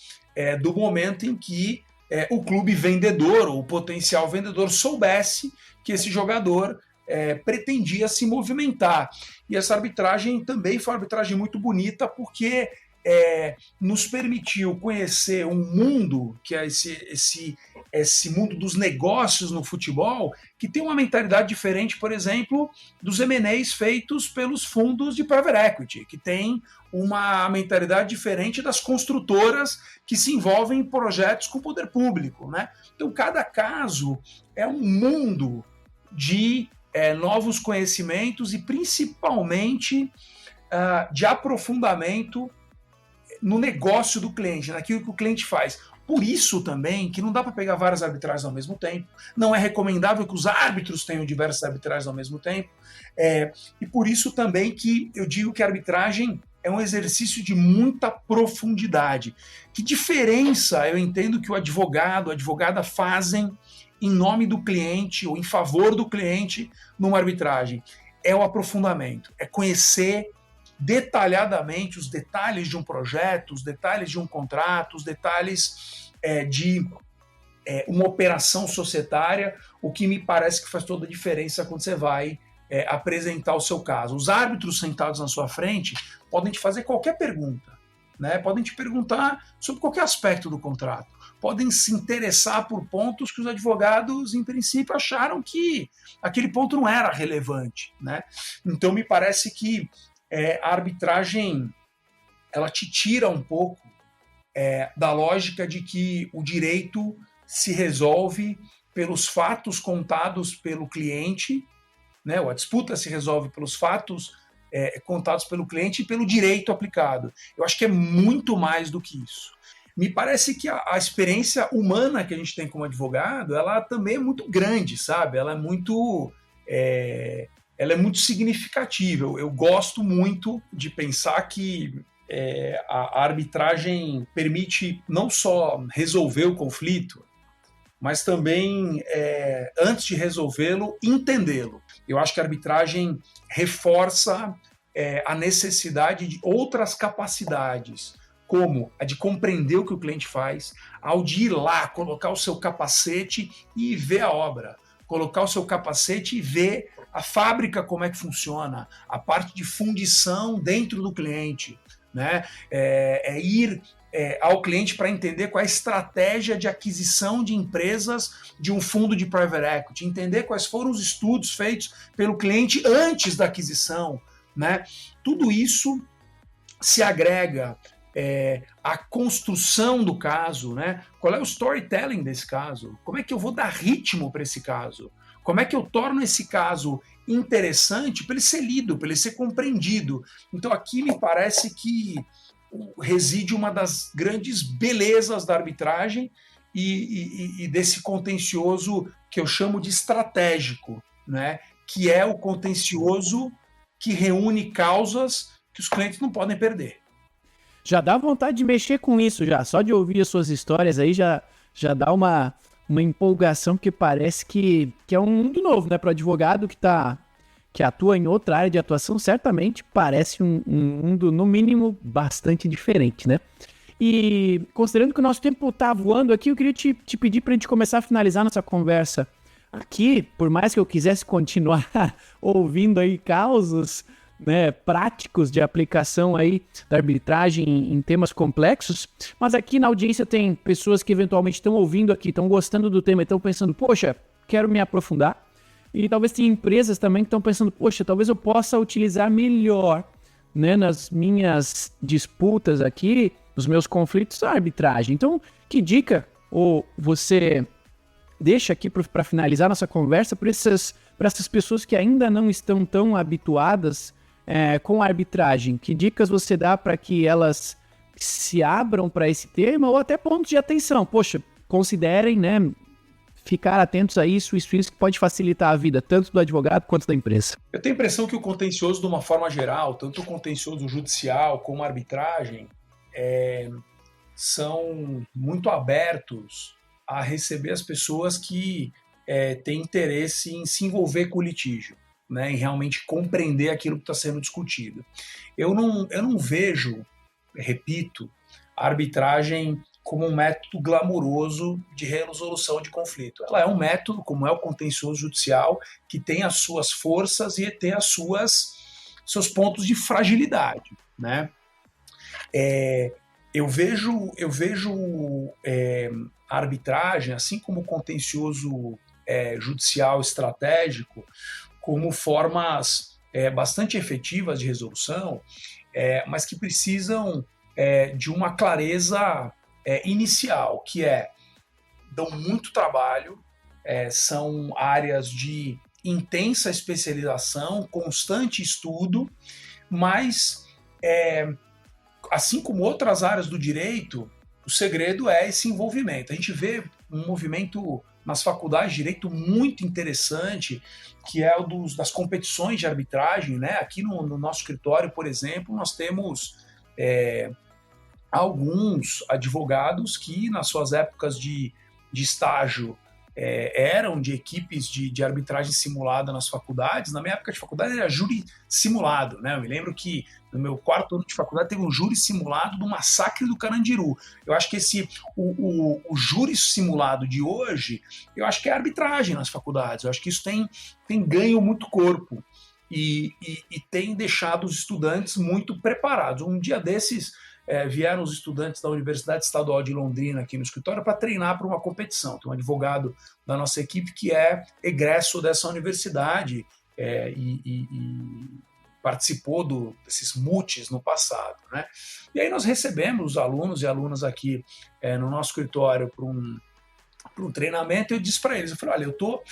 do momento em que o clube vendedor ou o potencial vendedor soubesse que esse jogador pretendia se movimentar. E essa arbitragem também foi uma arbitragem muito bonita, porque nos permitiu conhecer um mundo, que é esse mundo dos negócios no futebol, que tem uma mentalidade diferente, por exemplo, dos M&As feitos pelos fundos de private equity, que tem uma mentalidade diferente das construtoras que se envolvem em projetos com o poder público, né? Então, cada caso é um mundo de novos conhecimentos e, principalmente, de aprofundamento no negócio do cliente, naquilo que o cliente faz. Por isso também que não dá para pegar várias arbitragens ao mesmo tempo, não é recomendável que os árbitros tenham diversas arbitragens ao mesmo tempo, e por isso também que eu digo que a arbitragem é um exercício de muita profundidade. Que diferença eu entendo que o advogado, a advogada fazem em nome do cliente ou em favor do cliente numa arbitragem? É o aprofundamento, é conhecer detalhadamente os detalhes de um projeto, os detalhes de um contrato, os detalhes de uma operação societária, o que me parece que faz toda a diferença quando você vai apresentar o seu caso. Os árbitros sentados na sua frente podem te fazer qualquer pergunta, né? Podem te perguntar sobre qualquer aspecto do contrato, podem se interessar por pontos que os advogados, em princípio, acharam que aquele ponto não era relevante, né? Então, me parece que a arbitragem ela te tira um pouco da lógica de que o direito se resolve pelos fatos contados pelo cliente, né? Ou a disputa se resolve pelos fatos contados pelo cliente e pelo direito aplicado. Eu acho que é muito mais do que isso. Me parece que a experiência humana que a gente tem como advogado, ela também é muito grande, sabe? Ela é muito significativa. Eu gosto muito de pensar que a arbitragem permite não só resolver o conflito, mas também, antes de resolvê-lo, entendê-lo. Eu acho que a arbitragem reforça a necessidade de outras capacidades, como a de compreender o que o cliente faz, ao de ir lá, colocar o seu capacete e ver a obra, colocar o seu capacete e ver a fábrica como é que funciona, a parte de fundição dentro do cliente, né? Ir ao cliente para entender qual é a estratégia de aquisição de empresas de um fundo de private equity, entender quais foram os estudos feitos pelo cliente antes da aquisição, né? Tudo isso se agrega à construção do caso, né? Qual é o storytelling desse caso? Como é que eu vou dar ritmo para esse caso? Como é que eu torno esse caso interessante para ele ser lido, para ele ser compreendido? Então aqui me parece que reside uma das grandes belezas da arbitragem e desse contencioso que eu chamo de estratégico, né? Que é o contencioso que reúne causas que os clientes não podem perder. Já dá vontade de mexer com isso já, só de ouvir as suas histórias aí já dá uma empolgação, porque parece que é um mundo novo, né, para o advogado que atua em outra área de atuação, certamente parece um mundo, no mínimo, bastante diferente, né? E considerando que o nosso tempo tá voando aqui, eu queria te pedir para a gente começar a finalizar nossa conversa aqui, por mais que eu quisesse continuar ouvindo aí causos, né, práticos de aplicação aí da arbitragem em temas complexos, mas aqui na audiência tem pessoas que eventualmente estão ouvindo aqui, estão gostando do tema e estão pensando, poxa, quero me aprofundar. E talvez tenha empresas também que estão pensando, poxa, talvez eu possa utilizar melhor, né, nas minhas disputas aqui, nos meus conflitos, a arbitragem. Então, que dica ou você deixa aqui para finalizar nossa conversa para essas pessoas que ainda não estão tão habituadas com a arbitragem? Que dicas você dá para que elas se abram para esse tema ou até pontos de atenção? Poxa, considerem, né, ficar atentos a isso que pode facilitar a vida tanto do advogado quanto da empresa. Eu tenho a impressão que o contencioso, de uma forma geral, tanto o contencioso judicial como a arbitragem, são muito abertos a receber as pessoas que têm interesse em se envolver com o litígio, né, em realmente compreender aquilo que está sendo discutido. Eu não vejo, repito, a arbitragem como um método glamouroso de resolução de conflito. Ela é um método, como é o contencioso judicial, que tem as suas forças e tem seus pontos de fragilidade, né? Eu vejo a arbitragem, assim como o contencioso judicial estratégico, como formas bastante efetivas de resolução, mas que precisam de uma clareza inicial, que dão muito trabalho, são áreas de intensa especialização, constante estudo, mas, assim como outras áreas do direito, o segredo é esse envolvimento. A gente vê um movimento nas faculdades de direito muito interessante, que é o das competições de arbitragem, né? Aqui no nosso escritório, por exemplo, nós temos alguns advogados que, nas suas épocas de estágio, eram de equipes de arbitragem simulada nas faculdades. Na minha época de faculdade era júri simulado, né? Eu me lembro que no meu 4º ano de faculdade teve um júri simulado do massacre do Carandiru. Eu acho que o júri simulado de hoje, eu acho que é arbitragem nas faculdades. Eu acho que isso tem ganho muito corpo e tem deixado os estudantes muito preparados. Um dia desses, vieram os estudantes da Universidade Estadual de Londrina aqui no escritório para treinar para uma competição. Tem um advogado da nossa equipe que é egresso dessa universidade e participou desses MUTs no passado, né? E aí nós recebemos os alunos e alunas aqui no nosso escritório para um treinamento. Eu disse para eles, eu falei, olha, eu estou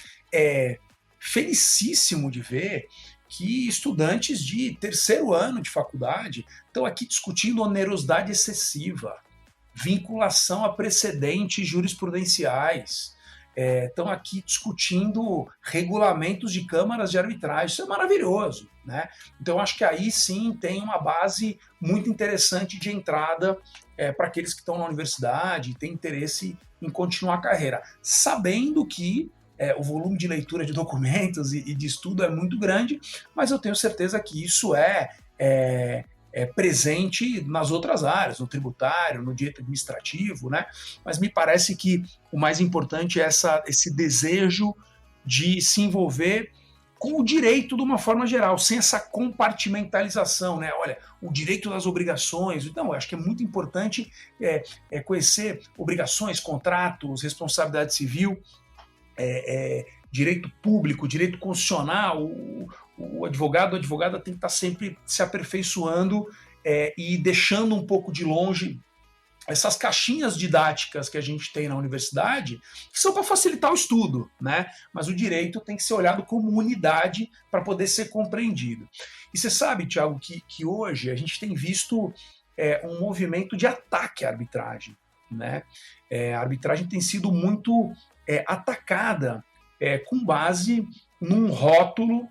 felicíssimo de ver que estudantes de 3º ano de faculdade estão aqui discutindo onerosidade excessiva, vinculação a precedentes jurisprudenciais, estão aqui discutindo regulamentos de câmaras de arbitragem. Isso é maravilhoso, né? Então, acho que aí sim tem uma base muito interessante de entrada para aqueles que estão na universidade e têm interesse em continuar a carreira, sabendo que o volume de leitura de documentos e de estudo é muito grande, mas eu tenho certeza que isso é presente nas outras áreas, no tributário, no direito administrativo, né? Mas me parece que o mais importante é esse desejo de se envolver com o direito de uma forma geral, sem essa compartimentalização, né? Olha, o direito das obrigações. Então, eu acho que é muito importante conhecer obrigações, contratos, responsabilidade civil, direito público, direito constitucional. O advogado, a advogada tem que estar sempre se aperfeiçoando e deixando um pouco de longe essas caixinhas didáticas que a gente tem na universidade, que são para facilitar o estudo, né? Mas o direito tem que ser olhado como unidade para poder ser compreendido. E você sabe, Thiago, que hoje a gente tem visto um movimento de ataque à arbitragem, né? A arbitragem tem sido muito atacada com base num rótulo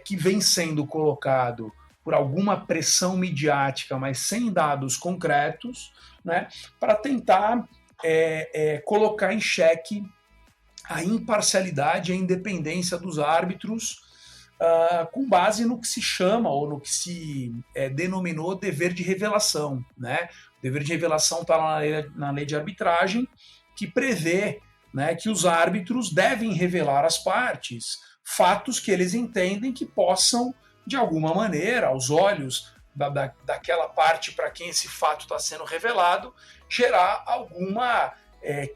que vem sendo colocado por alguma pressão midiática, mas sem dados concretos, né, para tentar colocar em xeque a imparcialidade e a independência dos árbitros, com base no que se chama ou no que se denominou dever de revelação, né? O dever de revelação está na lei de arbitragem, que prevê, né, que os árbitros devem revelar às partes fatos que eles entendem que possam, de alguma maneira, aos olhos daquela parte para quem esse fato está sendo revelado, gerar alguma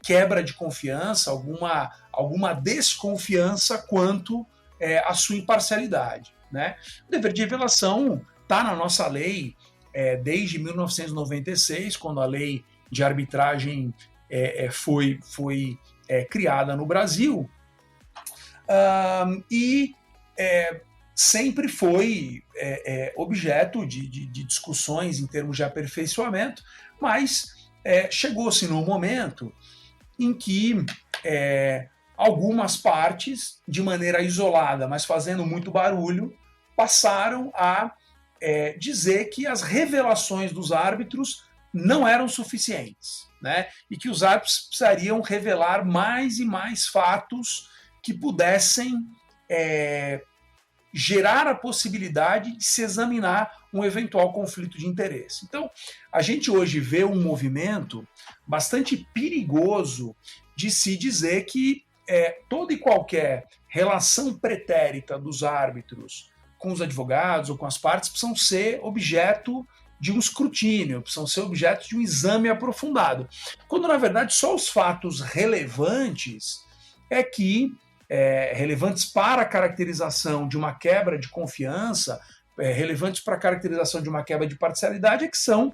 quebra de confiança, alguma desconfiança quanto à sua imparcialidade, né? O dever de revelação está na nossa lei desde 1996, quando a lei de arbitragem foi criada no Brasil, e sempre foi objeto de discussões em termos de aperfeiçoamento, mas chegou-se num momento em que algumas partes, de maneira isolada, mas fazendo muito barulho, passaram a dizer que as revelações dos árbitros não eram suficientes, né? E que os árbitros precisariam revelar mais e mais fatos que pudessem gerar a possibilidade de se examinar um eventual conflito de interesse. Então, a gente hoje vê um movimento bastante perigoso de se dizer que toda e qualquer relação pretérita dos árbitros com os advogados ou com as partes precisam ser objeto de um escrutínio, precisam ser objeto de um exame aprofundado. Quando, na verdade, só os fatos relevantes relevantes para a caracterização de uma quebra de confiança, relevantes para a caracterização de uma quebra de parcialidade, que são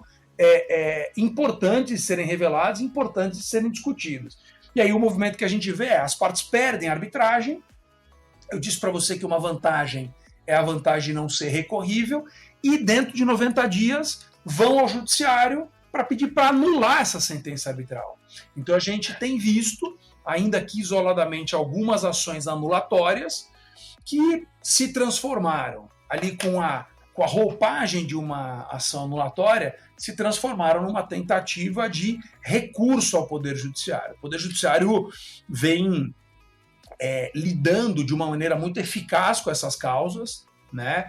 importantes de serem revelados, importantes de serem discutidos. E aí o movimento que a gente vê as partes perdem a arbitragem. Eu disse para você que uma vantagem é a vantagem de não ser recorrível, e dentro de 90 dias vão ao judiciário para pedir para anular essa sentença arbitral. Então a gente tem visto, ainda que isoladamente, algumas ações anulatórias que se transformaram ali com com a roupagem de uma ação anulatória, se transformaram numa tentativa de recurso ao Poder Judiciário. O Poder Judiciário vem lidando de uma maneira muito eficaz com essas causas, né?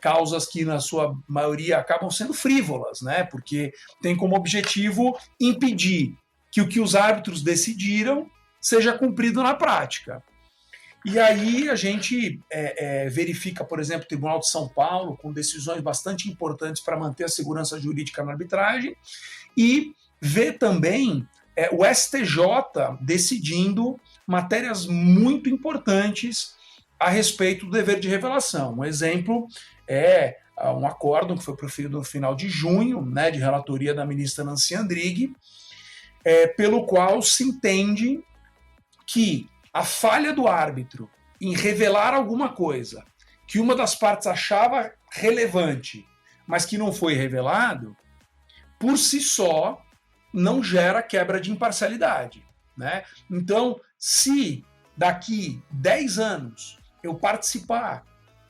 Causas que, na sua maioria, acabam sendo frívolas, né? Porque tem como objetivo impedir que o que os árbitros decidiram seja cumprido na prática. E aí a gente verifica, por exemplo, o Tribunal de São Paulo com decisões bastante importantes para manter a segurança jurídica na arbitragem e vê também o STJ decidindo matérias muito importantes a respeito do dever de revelação. Um exemplo é um acórdão que foi proferido no final de junho, né, de relatoria da ministra Nancy Andrighi, pelo qual se entende que a falha do árbitro em revelar alguma coisa que uma das partes achava relevante, mas que não foi revelado, por si só não gera quebra de imparcialidade, né? Então, se daqui 10 anos eu participar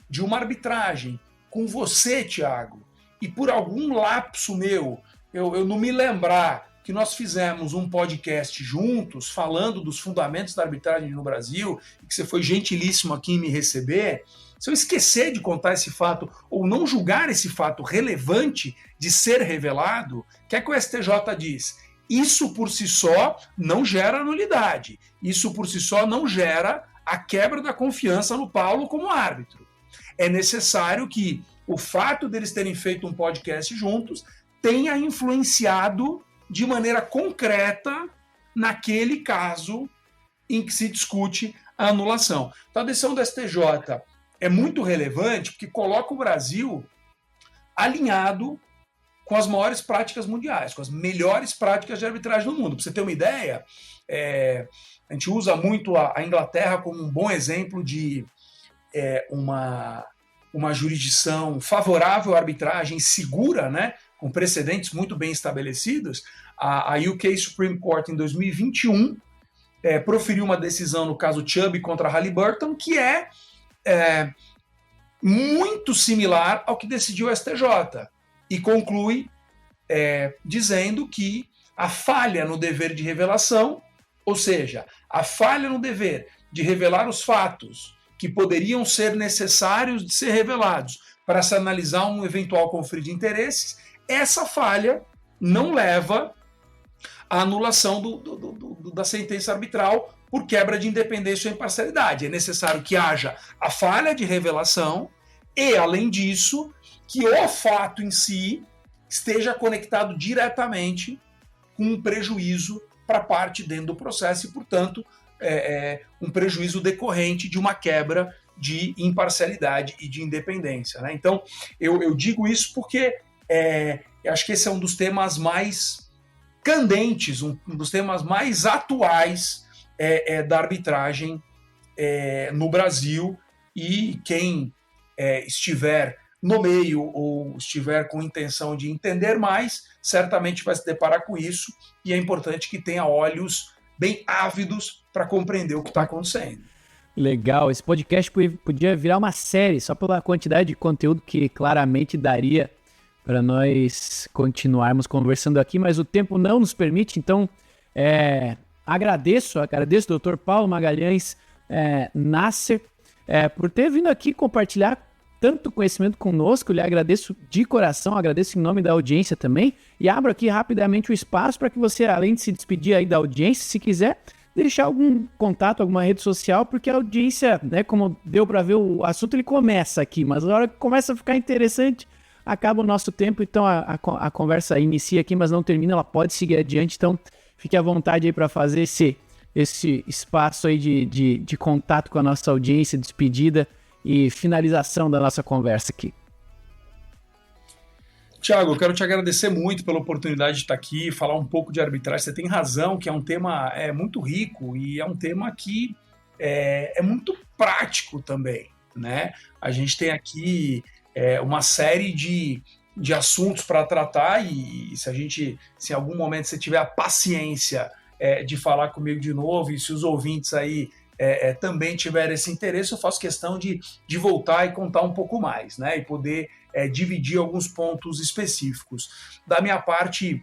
de uma arbitragem com você, Thiago, e por algum lapso meu, eu não me lembrar que nós fizemos um podcast juntos, falando dos fundamentos da arbitragem no Brasil, e que você foi gentilíssimo aqui em me receber, se eu esquecer de contar esse fato, ou não julgar esse fato relevante de ser revelado, o que é que o STJ diz? Isso por si só não gera nulidade. Isso por si só não gera a quebra da confiança no Paulo como árbitro. É necessário que o fato deles terem feito um podcast juntos tenha influenciado de maneira concreta naquele caso em que se discute a anulação. Então, a decisão do STJ é muito relevante porque coloca o Brasil alinhado com as maiores práticas mundiais, com as melhores práticas de arbitragem do mundo. Para você ter uma ideia, a gente usa muito a Inglaterra como um bom exemplo de uma jurisdição favorável à arbitragem segura, né, com precedentes muito bem estabelecidos. A UK Supreme Court, em 2021, proferiu uma decisão no caso Chubb contra Halliburton, que é muito similar ao que decidiu o STJ, e conclui dizendo que a falha no dever de revelação, ou seja, a falha no dever de revelar os fatos que poderiam ser necessários de ser revelados para se analisar um eventual conflito de interesses, essa falha não leva à anulação da sentença arbitral por quebra de independência ou imparcialidade. É necessário que haja a falha de revelação e, além disso, que o fato em si esteja conectado diretamente com um prejuízo para a parte dentro do processo e, portanto, um prejuízo decorrente de uma quebra de imparcialidade e de independência, né? Então, eu digo isso porque eu acho que esse é um dos temas mais candentes, um dos temas mais atuais da arbitragem no Brasil, e quem estiver no meio ou estiver com intenção de entender mais, certamente vai se deparar com isso, e é importante que tenha olhos bem ávidos para compreender o que está acontecendo. Legal, esse podcast podia virar uma série, só pela quantidade de conteúdo que claramente daria para nós continuarmos conversando aqui, mas o tempo não nos permite, então agradeço ao Dr. Paulo Magalhães Nasser por ter vindo aqui compartilhar tanto conhecimento conosco. Lhe agradeço de coração, agradeço em nome da audiência também, e abro aqui rapidamente o espaço para que você, além de se despedir aí da audiência, se quiser deixar algum contato, alguma rede social, porque a audiência, né, como deu para ver, o assunto ele começa aqui, mas na hora que começa a ficar interessante, acaba o nosso tempo, então a conversa inicia aqui, mas não termina, ela pode seguir adiante, então fique à vontade aí para fazer esse espaço aí de contato com a nossa audiência, despedida e finalização da nossa conversa aqui. Thiago, eu quero te agradecer muito pela oportunidade de estar aqui, falar um pouco de arbitragem. Você tem razão que é um tema muito rico e é um tema que é muito prático também, né? A gente tem aqui uma série de assuntos para tratar, e se em algum momento você tiver a paciência de falar comigo de novo, e se os ouvintes aí também tiverem esse interesse, eu faço questão de voltar e contar um pouco mais, né? E poder dividir alguns pontos específicos. Da minha parte,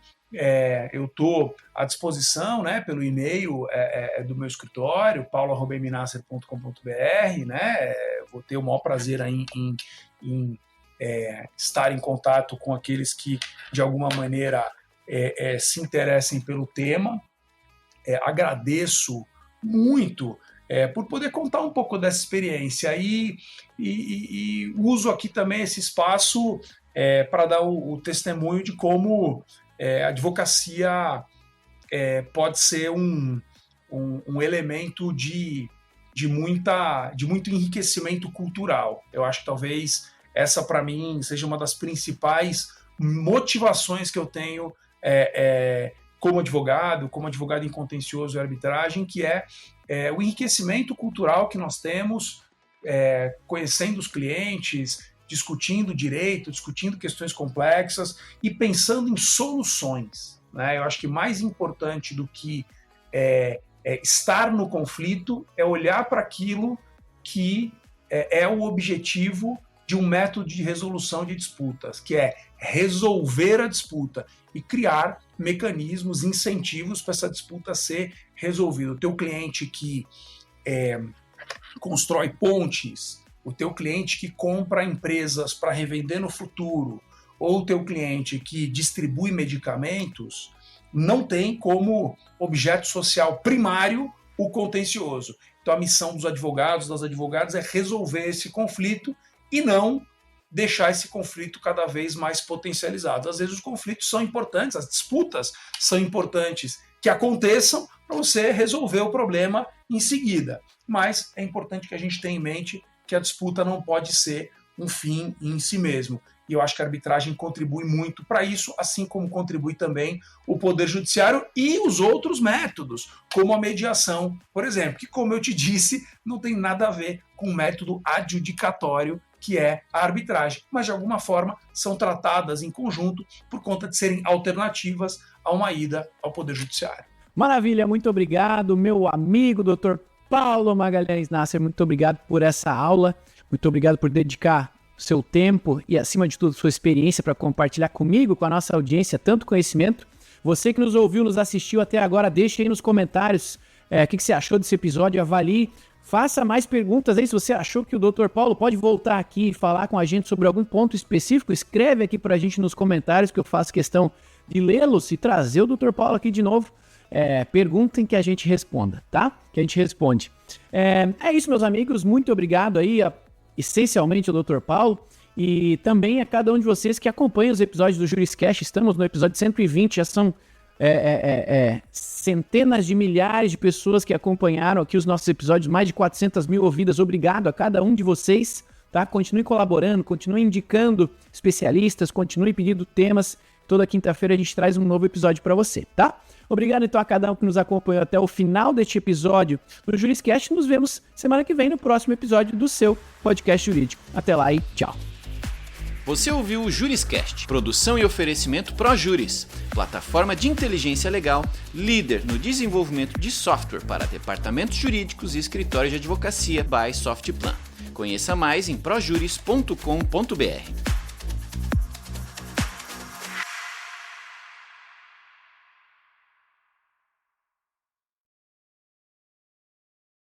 eu estou à disposição, né, pelo e-mail do meu escritório, paulo@eminasser.com.br, né, vou ter o maior prazer em estar em contato com aqueles que, de alguma maneira, se interessem pelo tema. Agradeço muito por poder contar um pouco dessa experiência e uso aqui também esse espaço para dar o testemunho de como a advocacia pode ser um elemento de muito enriquecimento cultural. Eu acho que talvez essa, para mim, seja uma das principais motivações que eu tenho como advogado em contencioso e arbitragem, que é o enriquecimento cultural que nós temos, conhecendo os clientes, discutindo direito, discutindo questões complexas e pensando em soluções, né? Eu acho que mais importante do que estar no conflito é olhar para aquilo que é o objetivo de um método de resolução de disputas, que é resolver a disputa e criar mecanismos, incentivos para essa disputa ser resolvida. O teu cliente que constrói pontes, o teu cliente que compra empresas para revender no futuro, ou o teu cliente que distribui medicamentos, não tem como objeto social primário o contencioso. Então a missão dos advogados, das advogadas, é resolver esse conflito e não deixar esse conflito cada vez mais potencializado. Às vezes os conflitos são importantes, as disputas são importantes que aconteçam para você resolver o problema em seguida. Mas é importante que a gente tenha em mente que a disputa não pode ser um fim em si mesmo. E eu acho que a arbitragem contribui muito para isso, assim como contribui também o Poder Judiciário e os outros métodos, como a mediação, por exemplo, que, como eu te disse, não tem nada a ver com o método adjudicatório, que é a arbitragem, mas de alguma forma são tratadas em conjunto por conta de serem alternativas a uma ida ao Poder Judiciário. Maravilha, muito obrigado, meu amigo Dr. Paulo Magalhães Nasser, muito obrigado por essa aula, muito obrigado por dedicar seu tempo e, acima de tudo, sua experiência para compartilhar comigo, com a nossa audiência, tanto conhecimento. Você que nos ouviu, nos assistiu até agora, deixe aí nos comentários o que você achou desse episódio, avalie, faça mais perguntas aí. Se você achou que o Dr. Paulo pode voltar aqui e falar com a gente sobre algum ponto específico, escreve aqui para a gente nos comentários, que eu faço questão de lê-los e trazer o Dr. Paulo aqui de novo. Perguntem que a gente responda, tá? Que a gente responde. É isso, meus amigos, muito obrigado aí, essencialmente ao Dr. Paulo e também a cada um de vocês que acompanha os episódios do JurisCast. Estamos no episódio 120, já são centenas de milhares de pessoas que acompanharam aqui os nossos episódios, mais de 400 mil ouvidas. Obrigado a cada um de vocês, tá? Continue colaborando, continue indicando especialistas, continue pedindo temas. Toda quinta-feira a gente traz um novo episódio para você, tá? Obrigado então a cada um que nos acompanhou até o final deste episódio do JurisCast. Nos vemos semana que vem no próximo episódio do seu podcast jurídico. Até lá e tchau. Você ouviu o JurisCast, produção e oferecimento ProJuris, plataforma de inteligência legal, líder no desenvolvimento de software para departamentos jurídicos e escritórios de advocacia by Softplan. Conheça mais em projuris.com.br.